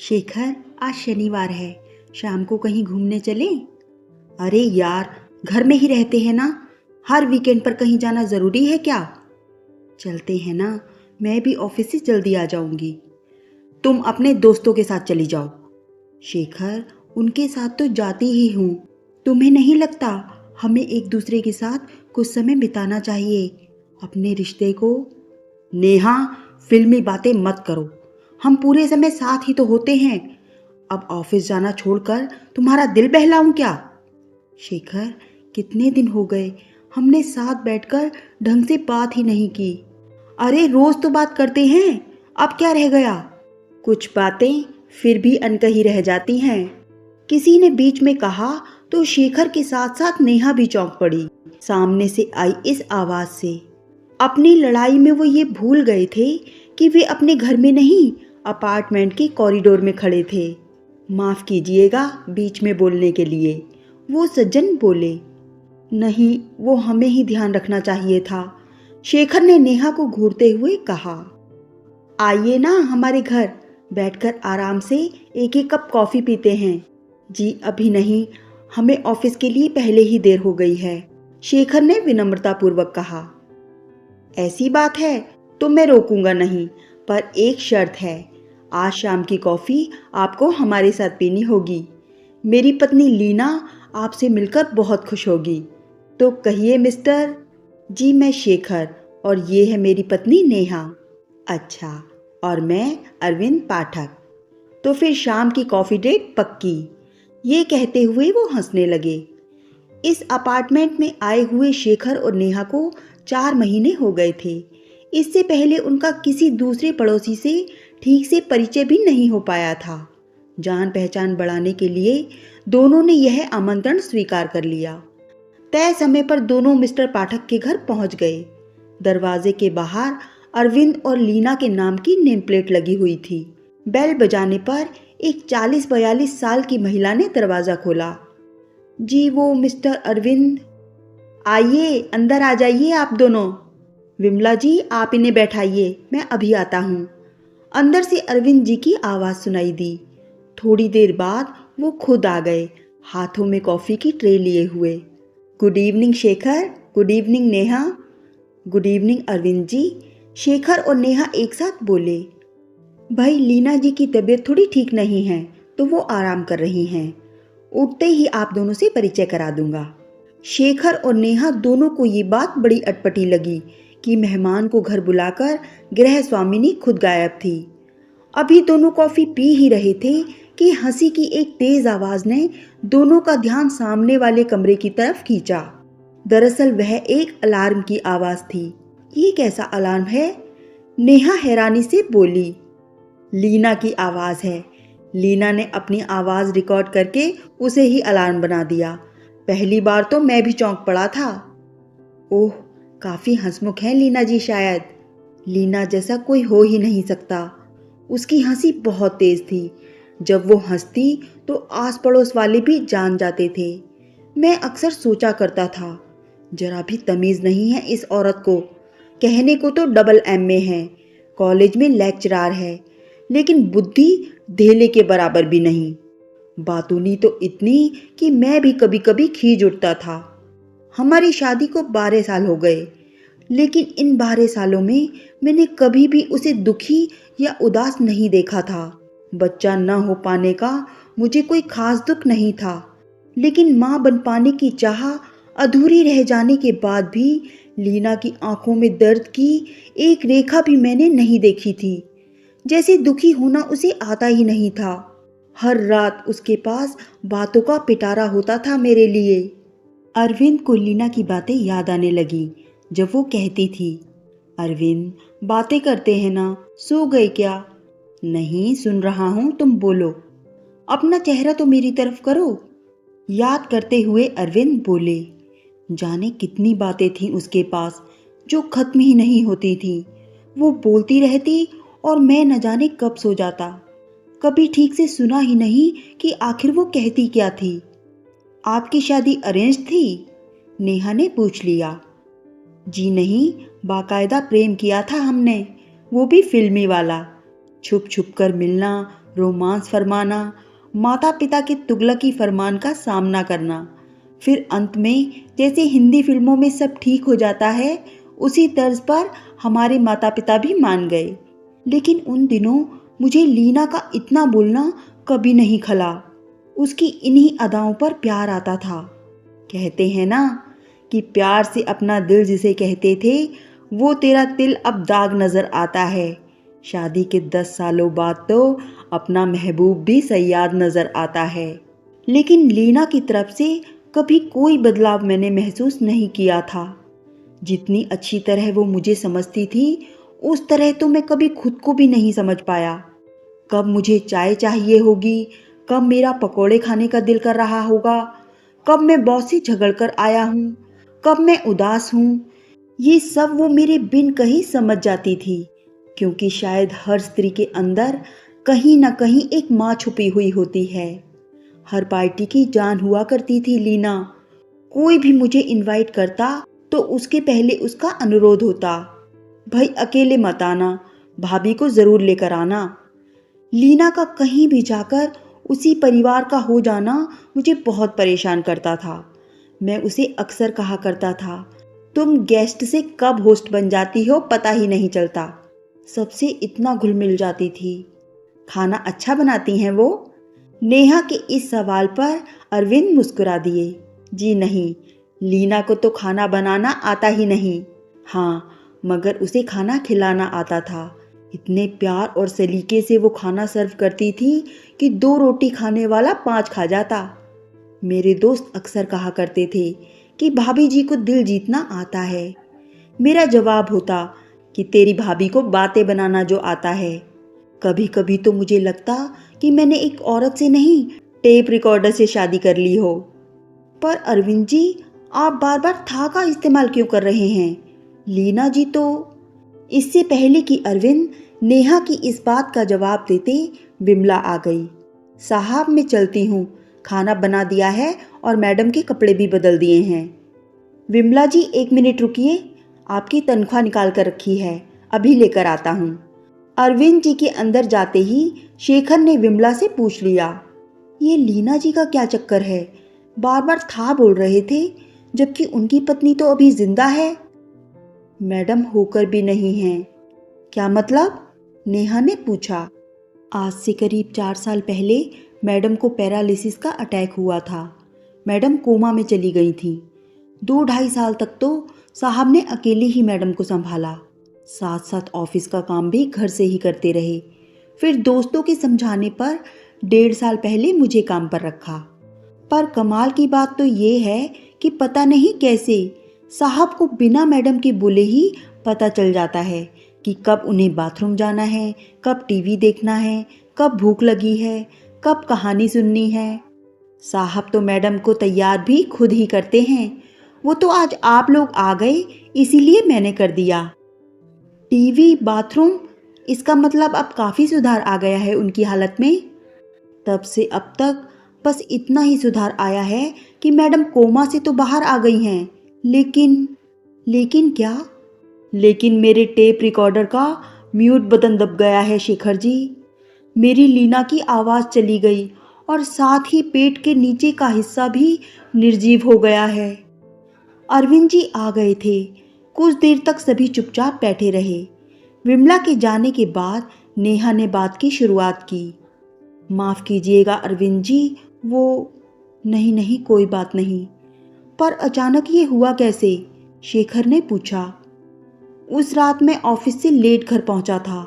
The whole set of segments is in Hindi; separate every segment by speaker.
Speaker 1: शेखर, आज शनिवार है, शाम को कहीं घूमने चले? अरे यार, घर में ही रहते हैं ना। हर वीकेंड पर कहीं जाना ज़रूरी है क्या? चलते हैं ना, मैं भी ऑफिस से जल्दी आ जाऊंगी। तुम अपने दोस्तों के साथ चली जाओ। शेखर, उनके साथ तो जाती ही हूँ। तुम्हें नहीं लगता हमें एक दूसरे के साथ कुछ समय बिताना चाहिए अपने रिश्ते को? नेहा, फिल्मी बातें मत करो। हम पूरे समय साथ ही तो होते हैं। अब ऑफिस जाना छोड़कर तुम्हारा दिल बहलाऊं क्या? शेखर, कितने दिन हो गए हमने साथ बैठकर ढंग से बात ही नहीं की। अरे रोज तो बात करते हैं, अब क्या रह गया? कुछ बातें फिर भी अनकही रह जाती हैं, किसी ने बीच में कहा तो शेखर के साथ साथ नेहा भी चौंक पड़ी सामने से आई इस आवाज से। अपनी लड़ाई में वो ये भूल गए थे कि वे अपने घर में नहीं, अपार्टमेंट के कॉरिडोर में खड़े थे। माफ कीजिएगा बीच में बोलने के लिए, वो सज्जन बोले। नहीं, वो हमें ही ध्यान रखना चाहिए था, शेखर ने नेहा को घूरते हुए कहा। आइए ना हमारे घर, बैठकर आराम से एक एक कप कॉफ़ी पीते हैं। जी अभी नहीं, हमें ऑफिस के लिए पहले ही देर हो गई है, शेखर ने विनम्रतापूर्वक कहा। ऐसी बात है तो मैं रोकूंगा नहीं, पर एक शर्त है, आज शाम की कॉफ़ी आपको हमारे साथ पीनी होगी। मेरी पत्नी लीना आपसे मिलकर बहुत खुश होगी। तो कहिए मिस्टर। जी मैं शेखर, और ये है मेरी पत्नी नेहा। अच्छा, और मैं अरविंद पाठक। तो फिर शाम की कॉफ़ी डेट पक्की। ये कहते हुए वो हंसने लगे। इस अपार्टमेंट में आए हुए शेखर और नेहा को 4 महीने हो गए थे। इससे पहले उनका किसी दूसरे पड़ोसी से ठीक से परिचय भी नहीं हो पाया था। जान पहचान बढ़ाने के लिए दोनों ने यह आमंत्रण स्वीकार कर लिया। तय समय पर दोनों मिस्टर पाठक के घर पहुंच गए। दरवाजे के बाहर अरविंद और लीना के नाम की नेम प्लेट लगी हुई थी। बेल बजाने पर एक 40-42 साल की महिला ने दरवाजा खोला। जी वो मिस्टर अरविंद। आइए अंदर आ जाइए आप दोनों। विमला जी आप इन्हें बैठाइए, मैं अभी आता हूँ। अंदर से अरविंद जी की आवाज़ सुनाई दी। थोड़ी देर बाद वो खुद आ गए, हाथों में कॉफ़ी की ट्रे लिए हुए। Good evening Shekhar, good evening Neha. Good evening Arvind ji, Shekhar और नेहा एक साथ बोले। भाई लीना जी की तबीयत थोड़ी ठीक नहीं है तो वो आराम कर रही हैं। उठते ही आप दोनों से परिचय करा दूंगा। शेखर और नेहा दोनों को ये बात बड़ी अटपटी लगी कि मेहमान को घर बुलाकर गृह स्वामिनी खुद गायब थी। अभी दोनों कॉफ़ी पी ही रहे थे कि हंसी की एक तेज आवाज़ ने दोनों का ध्यान सामने वाले कमरे की तरफ खींचा। दरअसल वह एक अलार्म की आवाज़ थी। ये कैसा अलार्म है? नेहा हैरानी से बोली। लीना की आवाज़ है। लीना ने अपनी आवाज़ रिकॉर्ड करके उसे ही अलार्म बना दिया। पहली बार तो मैं भी चौंक पड़ा था। ओह, काफ़ी हंसमुख है लीना जी शायद। लीना जैसा कोई हो ही नहीं सकता। उसकी हंसी बहुत तेज थी। जब वो हंसती तो आस पड़ोस वाले भी जान जाते थे। मैं अक्सर सोचा करता था, जरा भी तमीज़ नहीं है इस औरत को। कहने को तो डबल एमए है, कॉलेज में लेक्चरार है, लेकिन बुद्धि धेले के बराबर भी नहीं। बातूनी तो इतनी कि मैं भी कभी कभी खींच उठता था। हमारी शादी को 12 साल हो गए, लेकिन इन 12 सालों में मैंने कभी भी उसे दुखी या उदास नहीं देखा था। बच्चा न हो पाने का मुझे कोई खास दुख नहीं था, लेकिन माँ बन पाने की चाह अधूरी रह जाने के बाद भी लीना की आंखों में दर्द की एक रेखा भी मैंने नहीं देखी थी। जैसे दुखी होना उसे आता ही नहीं था। हर रात उसके पास बातों का पिटारा होता था मेरे लिए। अरविंद को लीना की बातें याद आने लगी जब वो कहती थी, अरविंद बातें करते हैं ना, सो गए क्या? नहीं सुन रहा हूँ, तुम बोलो, अपना चेहरा तो मेरी तरफ करो। याद करते हुए अरविंद बोले। जाने कितनी बातें थीं उसके पास जो खत्म ही नहीं होती थी। वो बोलती रहती और मैं न जाने कब सो जाता। कभी ठीक से सुना ही नहीं कि आखिर वो कहती क्या थी। आपकी शादी अरेंज थी? नेहा ने पूछ लिया। जी नहीं, बाकायदा प्रेम किया था हमने, वो भी फिल्मी वाला। छुप छुप कर मिलना, रोमांस फरमाना, माता पिता के तुगलकी फरमान का सामना करना, फिर अंत में जैसे हिंदी फिल्मों में सब ठीक हो जाता है उसी तर्ज पर हमारे माता पिता भी मान गए। लेकिन उन दिनों मुझे लीना का इतना बोलना कभी नहीं खला। उसकी इन्हीं अदाओं पर प्यार आता था। कहते हैं ना कि प्यार से अपना दिल जिसे कहते थे वो तेरा दिल अब दाग नजर आता है। शादी के 10 सालों बाद तो अपना महबूब भी सयाद नजर आता है। लेकिन लीना की तरफ से कभी कोई बदलाव मैंने महसूस नहीं किया था। जितनी अच्छी तरह वो मुझे समझती थी उस तरह तो मैं कभी खुद को भी नहीं समझ पाया। कब मुझे चाय चाहिए होगी, कब मेरा पकोड़े खाने का दिल कर रहा होगा, कब मैं बॉस से झगड़ कर आया हूँ, कब मैं उदास हूँ, ये सब वो मेरे बिन कहीं समझ जाती थी। क्योंकि शायद हर स्त्री के अंदर कहीं ना कहीं एक माँ छुपी हुई होती है। हर पार्टी की जान हुआ करती थी लीना। कोई भी मुझे इनवाइट करता तो उसके पहले उसका अनुरोध होता, भाई अकेले मत आना, भाभी को जरूर लेकर आना। लीना का कहीं भी जाकर उसी परिवार का हो जाना मुझे बहुत परेशान करता था। मैं उसे अक्सर कहा करता था, तुम गेस्ट से कब होस्ट बन जाती हो पता ही नहीं चलता। सबसे इतना घुल मिल जाती थी। खाना अच्छा बनाती हैं वो? नेहा के इस सवाल पर अरविंद मुस्कुरा दिए। जी नहीं, लीना को तो खाना बनाना आता ही नहीं। हाँ, मगर उसे खाना खिलाना आता था। इतने प्यार और सलीके से वो खाना सर्व करती थी कि 2 रोटी खाने वाला 5 खा जाता। मेरे दोस्त अक्सर कहा करते थे कि भाभी जी को दिल जीतना आता है। मेरा जवाब होता कि तेरी भाभी को बातें बनाना जो आता है। कभी कभी तो मुझे लगता कि मैंने एक औरत से नहीं टेप रिकॉर्डर से शादी कर ली हो। पर अरविंद जी, आप बार बार था का इस्तेमाल क्यों कर रहे हैं? लीना जी तो। इससे पहले कि अरविंद नेहा की इस बात का जवाब देते विमला आ गई। साहब मैं चलती हूँ, खाना बना दिया है और मैडम के कपड़े भी बदल दिए हैं। विमला जी 1 मिनट रुकिए, आपकी तनख्वाह निकाल कर रखी है, अभी लेकर आता हूँ। अरविंद जी के अंदर जाते ही शेखर ने विमला से पूछ लिया, ये लीना जी का क्या चक्कर है? बार बार था बोल रहे थे जबकि उनकी पत्नी तो अभी जिंदा है। मैडम होकर भी नहीं है। क्या मतलब? नेहा ने पूछा। आज से करीब 4 साल पहले मैडम को पैरालिसिस का अटैक हुआ था। मैडम कोमा में चली गई थी। 2-2.5 साल तक तो साहब ने अकेले ही मैडम को संभाला। साथ साथ ऑफिस का काम भी घर से ही करते रहे। फिर दोस्तों के समझाने पर 1.5 साल पहले मुझे काम पर रखा। पर कमाल की बात तो ये है कि पता नहीं कैसे साहब को बिना मैडम के बोले ही पता चल जाता है कि कब उन्हें बाथरूम जाना है, कब टीवी देखना है, कब भूख लगी है, कब कहानी सुननी है। साहब तो मैडम को तैयार भी खुद ही करते हैं। वो तो आज आप लोग आ गए इसीलिए मैंने कर दिया। टीवी, बाथरूम, इसका मतलब अब काफ़ी सुधार आ गया है उनकी हालत में। तब से अब तक बस इतना ही सुधार आया है कि मैडम कोमा से तो बाहर आ गई हैं। लेकिन क्या? लेकिन मेरे टेप रिकॉर्डर का म्यूट बटन दब गया है शेखर जी। मेरी लीना की आवाज़ चली गई और साथ ही पेट के नीचे का हिस्सा भी निर्जीव हो गया है। अरविंद जी आ गए थे। कुछ देर तक सभी चुपचाप बैठे रहे। विमला के जाने के बाद नेहा ने बात की शुरुआत की। माफ़ कीजिएगा अरविंद जी, वो नहीं कोई बात नहीं। पर अचानक ये हुआ कैसे? शेखर ने पूछा। उस रात मैं ऑफिस से लेट घर पहुंचा था।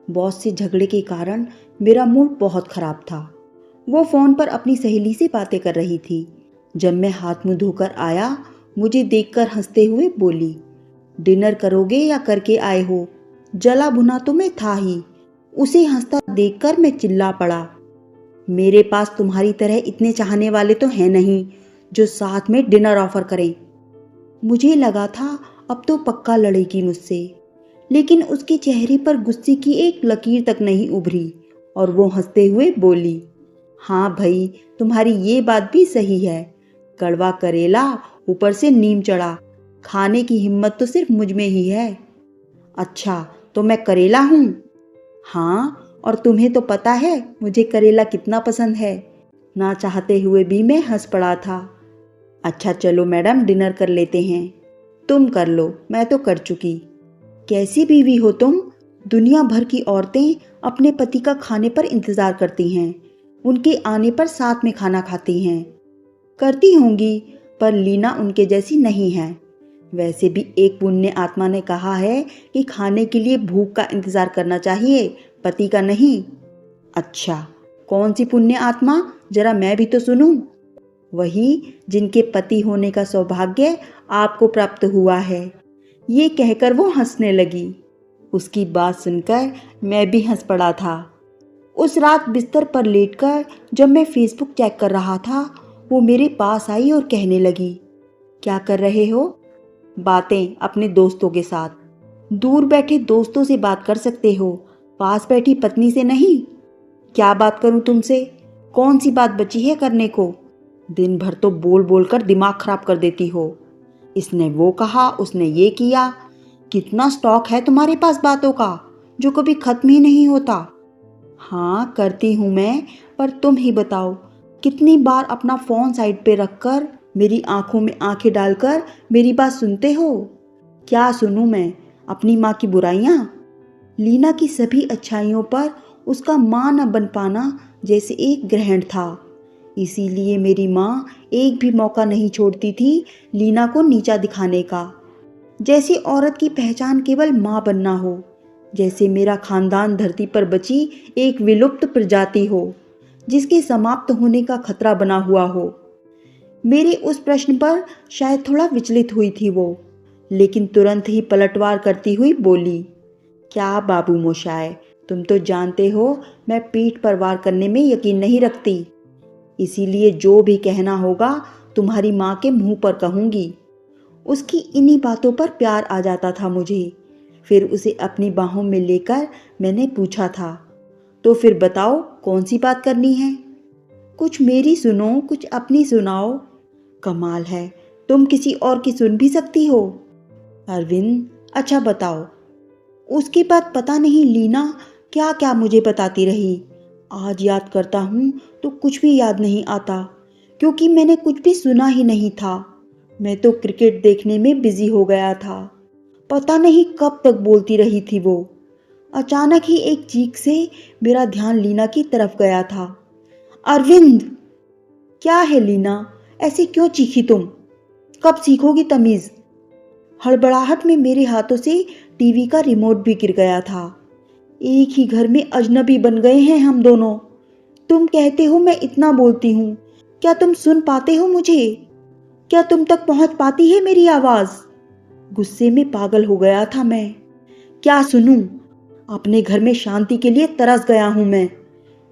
Speaker 1: बॉस से झगड़े के कारण मेरा मूड बहुत ख़राब था। वो फ़ोन पर अपनी सहेली से बातें कर रही थी। जब मैं हाथ मुंह धोकर आया, मुझे देखकर हंसते हुए बोली, डिनर करोगे या करके आए हो? जला भुना तो मैं था ही। उसे हंसता देखकर मैं चिल्ला पड़ा, मेरे पास तुम्हारी तरह इतने चाहने वाले तो हैं नहीं जो साथ में डिनर ऑफर करें। मुझे लगा था अब तो पक्का लड़ेगी मुझसे, लेकिन उसके चेहरे पर गुस्से की एक लकीर तक नहीं उभरी और वो हंसते हुए बोली, हाँ भाई, तुम्हारी ये बात भी सही है। कड़वा करेला ऊपर से नीम चढ़ा, खाने की हिम्मत तो सिर्फ मुझ में ही है। अच्छा, तो मैं करेला हूँ? हाँ, और तुम्हें तो पता है मुझे करेला कितना पसंद है। ना चाहते हुए भी मैं हंस पड़ा था। अच्छा चलो मैडम, डिनर कर लेते हैं। तुम कर लो, मैं तो कर चुकी। कैसी बीवी हो तुम? दुनिया भर की औरतें अपने पति का खाने पर इंतजार करती हैं, उनके आने पर साथ में खाना खाती हैं। करती होंगी, पर लीना उनके जैसी नहीं है। वैसे भी एक पुण्य आत्मा ने कहा है कि खाने के लिए भूख का इंतजार करना चाहिए, पति का नहीं। अच्छा, कौन सी पुण्य आत्मा? जरा मैं भी तो सुनूं। वही जिनके पति होने का सौभाग्य आपको प्राप्त हुआ है। ये कहकर वो हंसने लगी। उसकी बात सुनकर मैं भी हंस पड़ा था। उस रात बिस्तर पर लेटकर जब मैं फेसबुक चेक कर रहा था, वो मेरे पास आई और कहने लगी, क्या कर रहे हो? बातें अपने दोस्तों के साथ। दूर बैठे दोस्तों से बात कर सकते हो, पास बैठी पत्नी से नहीं। क्या बात करूं तुमसे? कौन सी बात बची है करने को? दिन भर तो बोल बोल कर दिमाग खराब कर देती हो। इसने वो कहा, उसने ये किया। कितना स्टॉक है तुम्हारे पास बातों का, जो कभी खत्म ही नहीं होता। हाँ करती हूँ मैं, पर तुम ही बताओ, कितनी बार अपना फ़ोन साइड पे रखकर मेरी आंखों में आंखें डालकर मेरी बात सुनते हो? क्या सुनूं मैं? अपनी माँ की बुराइयाँ? लीना की सभी अच्छाइयों पर उसका माँ न बन पाना जैसे एक ग्रहण था। इसीलिए मेरी माँ एक भी मौका नहीं छोड़ती थी लीना को नीचा दिखाने का। जैसे औरत की पहचान केवल माँ बनना हो, जैसे मेरा खानदान धरती पर बची एक विलुप्त प्रजाति हो, जिसके समाप्त होने का खतरा बना हुआ हो। मेरे उस प्रश्न पर शायद थोड़ा विचलित हुई थी वो, लेकिन तुरंत ही पलटवार करती हुई बोली, क्या बाबू मोशाय, तुम तो जानते हो मैं पीठ पर वार करने में यकीन नहीं रखती। इसीलिए जो भी कहना होगा तुम्हारी माँ के मुंह पर कहूँगी। उसकी इन्हीं बातों पर प्यार आ जाता था मुझे। फिर उसे अपनी बाहों में लेकर मैंने पूछा था, तो फिर बताओ कौन सी बात करनी है? कुछ मेरी सुनो, कुछ अपनी सुनाओ। कमाल है, तुम किसी और की सुन भी सकती हो। अरविंद, अच्छा बताओ। उसके बाद पता नहीं लीना क्या क्या मुझे बताती रही। आज याद करता हूँ तो कुछ भी याद नहीं आता, क्योंकि मैंने कुछ भी सुना ही नहीं था। मैं तो क्रिकेट देखने में बिजी हो गया था। पता नहीं कब तक बोलती रही थी वो। अचानक ही एक चीख से मेरा ध्यान लीना की तरफ गया था। अरविंद! क्या है लीना, ऐसे क्यों चीखी तुम? कब सीखोगी तमीज? हड़बड़ाहट में मेरे हाथों से टीवी का रिमोट भी गिर गया था। एक ही घर में अजनबी बन गए हैं हम दोनों। तुम कहते हो मैं इतना बोलती हूँ, क्या तुम सुन पाते हो मुझे? क्या तुम तक पहुंच पाती है मेरी आवाज? गुस्से में पागल हो गया था मैं। क्या सुनूं? अपने घर में शांति के लिए तरस गया हूं मैं।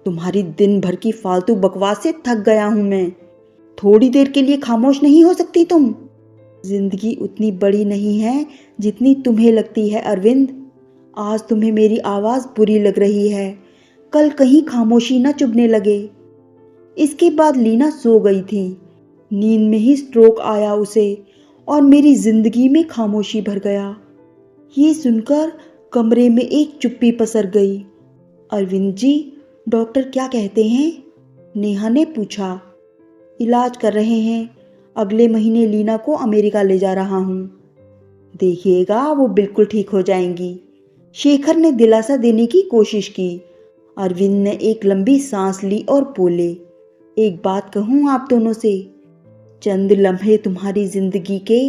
Speaker 1: तुम्हारी दिन भर की फालतू बकवास से थक गया हूं मैं। थोड़ी देर के लिए खामोश नहीं हो सकती तुम? जिंदगी उतनी बड़ी नहीं है जितनी तुम्हें लगती है अरविंद। आज तुम्हें मेरी आवाज बुरी लग रही है, कल कहीं खामोशी न चुभने लगे। इसके बाद लीना सो गई थी। नींद में ही स्ट्रोक आया उसे और मेरी जिंदगी में खामोशी भर गया। ये सुनकर कमरे में एक चुप्पी पसर गई। अरविंद जी, डॉक्टर क्या कहते हैं? नेहा ने पूछा। इलाज कर रहे हैं, अगले महीने लीना को अमेरिका ले जा रहा हूँ। देखिएगा वो बिल्कुल ठीक हो जाएंगी। शेखर ने दिलासा देने की कोशिश की। अरविंद ने एक लंबी सांस ली और बोले, एक बात कहूँ आप दोनों से, चंद लम्हे तुम्हारी जिंदगी के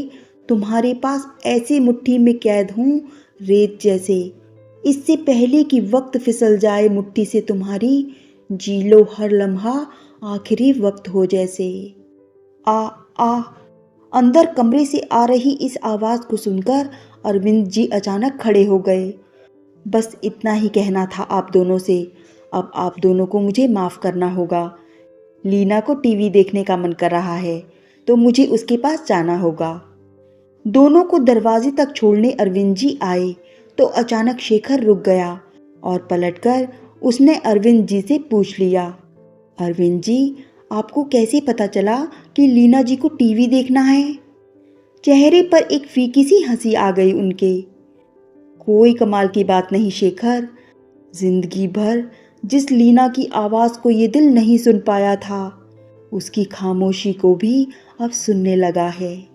Speaker 1: तुम्हारे पास ऐसे मुट्ठी में कैद हूँ रेत जैसे। इससे पहले कि वक्त फिसल जाए मुट्ठी से तुम्हारी, जी लो हर लम्हा आखिरी वक्त हो जैसे। आ आ अंदर कमरे से आ रही इस आवाज़ को सुनकर अरविंद जी अचानक खड़े हो गए। बस इतना ही कहना था आप दोनों से। अब आप दोनों को मुझे माफ़ करना होगा। लीना को टीवी देखने का मन कर रहा है तो मुझे उसके पास जाना होगा। दोनों को दरवाजे तक छोड़ने अरविंद जी आए तो अचानक शेखर रुक गया और पलटकर उसने अरविंद जी से पूछ लिया, अरविंद जी, आपको कैसे पता चला कि लीना जी को टीवी देखना है? चेहरे पर एक फीकी सी हंसी आ गई उनके। कोई कमाल की बात नहीं शेखर, जिंदगी भर जिस लीना की आवाज़ को ये दिल नहीं सुन पाया था, उसकी खामोशी को भी अब सुनने लगा है।